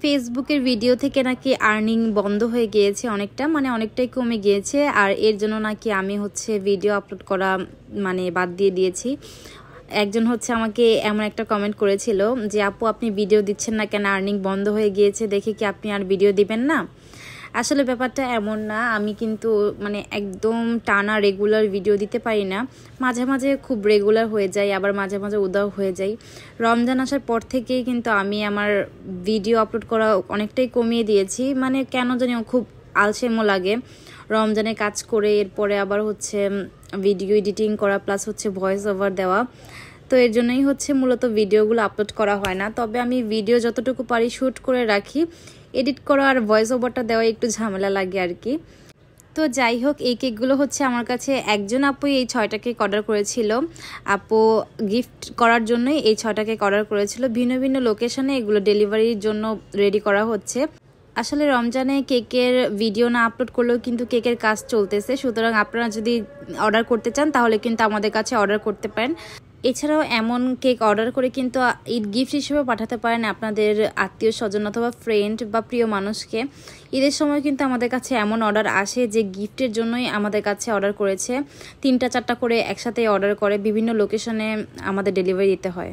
ফেসবুকের ভিডিও থেকে নাকি আর্নিং বন্ধ হয়ে গিয়েছে অনেকটা, মানে অনেকটাই কমে গিয়েছে। আর এর জন্য নাকি আমি ভিডিও আপলোড করা বাদ দিয়ে দিয়েছি। একজন আমাকে এমন একটা কমেন্ট করেছিল যে আপু আপনি ভিডিও দিচ্ছেন না কেন, আর্নিং বন্ধ হয়ে গিয়েছে দেখে কি আপনি আর ভিডিও দিবেন না? আসলে ব্যাপারটা এমন না, আমি কিন্তু একদম টানা রেগুলার ভিডিও দিতে পারি না। মাঝে মাঝে খুব রেগুলার হয়ে যায়, আবার মাঝে মাঝে উদাও হয়ে যায়। রমজান আসার পর থেকেই কিন্তু আমি আমার ভিডিও আপলোড করা অনেকটাই কমিয়ে দিয়েছি। কেন জানি খুব আলসেমো লাগে রমজানে কাজ করে, এরপরে আবার ভিডিও এডিটিং করা প্লাস ভয়েস ওভার দেওয়া। তো এর জন্যই মূলত ভিডিওগুলো আপলোড করা হয় না। তবে আমি ভিডিও যতটুকু পারি শ্যুট করে রাখি, এডিট করা আর ভয়েস ওভারটা দেওয়া একটু ঝামেলা লাগে আর কি। তো যাই হোক, এই কেকগুলো আমার কাছে একজন আপু এই 6টা কেক অর্ডার করেছিল। আপু গিফট করার জন্যই এই 6টা কেক অর্ডার করেছিল। ভিন্ন ভিন্ন লোকেশনে এগুলো ডেলিভারির জন্য রেডি করা হচ্ছে। আসলে রমজানে কেকের ভিডিও না আপলোড করলেও কিন্তু কেকের কাজ চলতেছে, সুতরাং আপনারা যদি অর্ডার করতে চান তাহলে কিন্তু আমাদের কাছে অর্ডার করতে পারেন। এছাড়াও এমন কেক অর্ডার করে কিন্তু ঈদ গিফট হিসেবে পাঠাতে পারেন আপনাদের আত্মীয় স্বজন অথবা ফ্রেন্ড বা প্রিয় মানুষকে। ঈদের সময় কিন্তু আমাদের কাছে এমন অর্ডার আসে যে গিফটের জন্যই আমাদের কাছে অর্ডার করেছে। 3টা 4টা করে একসাথে অর্ডার করে বিভিন্ন লোকেশনে আমাদের ডেলিভারি দিতে হয়।